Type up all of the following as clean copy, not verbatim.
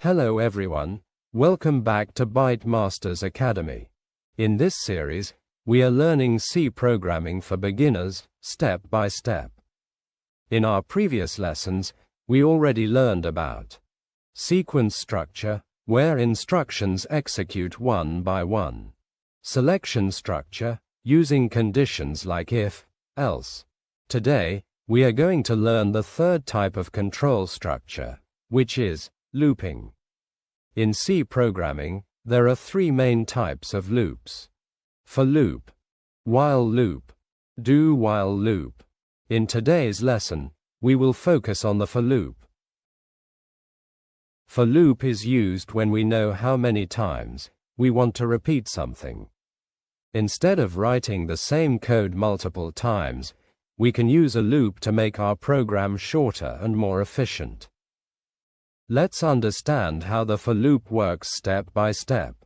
Hello everyone, welcome back to Byte Masters Academy. In this series, we are learning C programming for beginners, step by step. In our previous lessons, we already learned about sequence structure, where instructions execute one by one. Selection structure, using conditions like if, else. Today, we are going to learn the third type of control structure, which is looping. In C programming, there are three main types of loops: for loop, while loop, do while loop. In today's lesson, we will focus on the for loop. For loop is used when we know how many times we want to repeat something. Instead of writing the same code multiple times, we can use a loop to make our program shorter and more efficient. Let's understand how the for loop works step by step.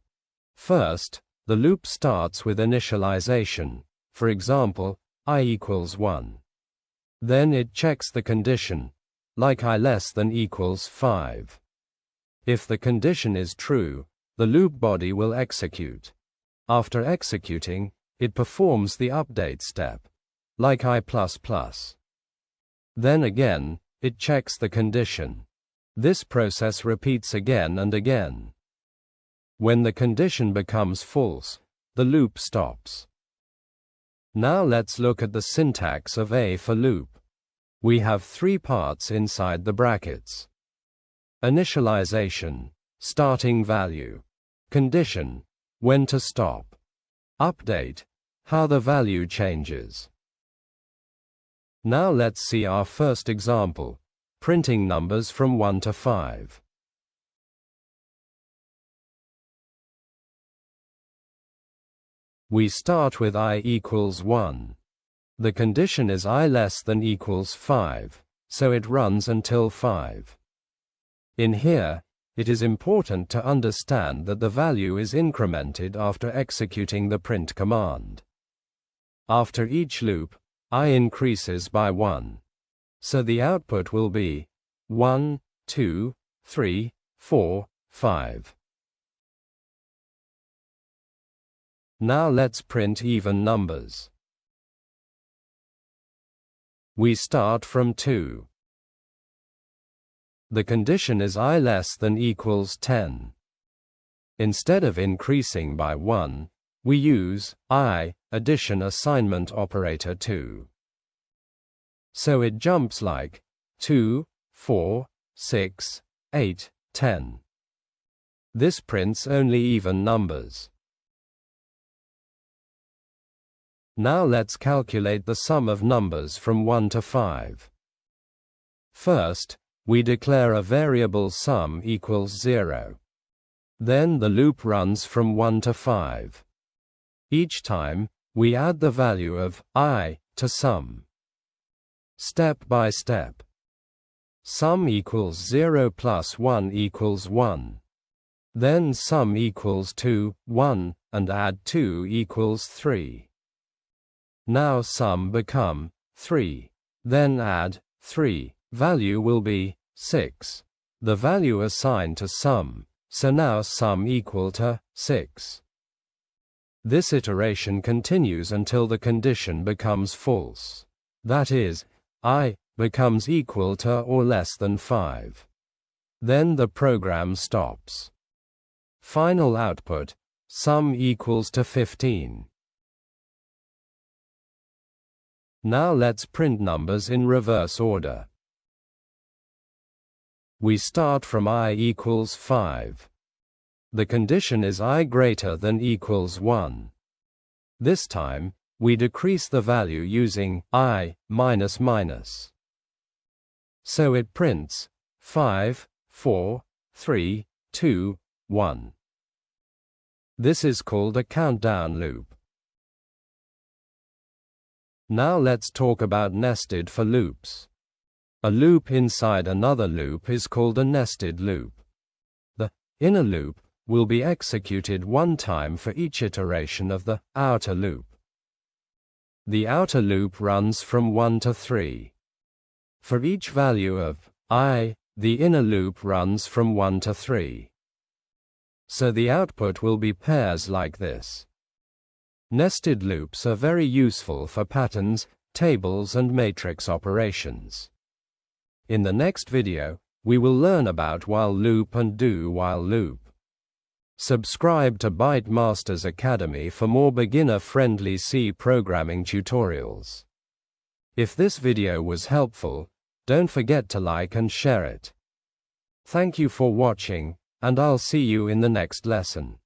First, the loop starts with initialization, for example, I equals 1. Then it checks the condition, like I less than equals 5. If the condition is true, the loop body will execute. After executing, it performs the update step, like I++. Then again, it checks the condition. This process repeats again and again. When the condition becomes false, the loop stops. Now let's look at the syntax of a for loop. We have three parts inside the brackets: initialization, starting value; condition, when to stop; update, how the value changes. Now let's see our first example, printing numbers from 1 to 5. We start with I equals 1. The condition is I less than equals 5, so it runs until 5. In here, it is important to understand that the value is incremented after executing the print command. After each loop, I increases by 1. So the output will be 1, 2, 3, 4, 5. Now let's print even numbers. We start from 2. The condition is I less than equals 10. Instead of increasing by 1, we use I addition assignment operator 2. So it jumps like 2, 4, 6, 8, 10. This prints only even numbers. Now let's calculate the sum of numbers from 1 to 5. First, we declare a variable sum equals 0. Then the loop runs from 1 to 5. Each time, we add the value of I to sum. Step by step. Sum equals 0 plus 1 equals 1. Then sum equals 2, 1, and add 2 equals 3. Now sum become 3. Then add 3. Value will be 6. The value assigned to sum, so now sum equal to 6. This iteration continues until the condition becomes false. That is, I becomes equal to or less than 5. Then the program stops. Final output, sum equals to 15. Now let's print numbers in reverse order. We start from I equals 5. The condition is I greater than equals 1. This time, we decrease the value using I minus minus. So it prints 5, 4, 3, 2, 1. This is called a countdown loop. Now let's talk about nested for loops. A loop inside another loop is called a nested loop. The inner loop will be executed one time for each iteration of the outer loop. The outer loop runs from 1 to 3. For each value of I the inner loop runs from 1 to 3. So the output will be pairs like this. Nested loops are very useful for patterns, tables and matrix operations. In the next video, we will learn about while loop and do while loop. Subscribe to Byte Masters Academy for more beginner-friendly C programming tutorials. If this video was helpful, don't forget to like and share it. Thank you for watching, and I'll see you in the next lesson.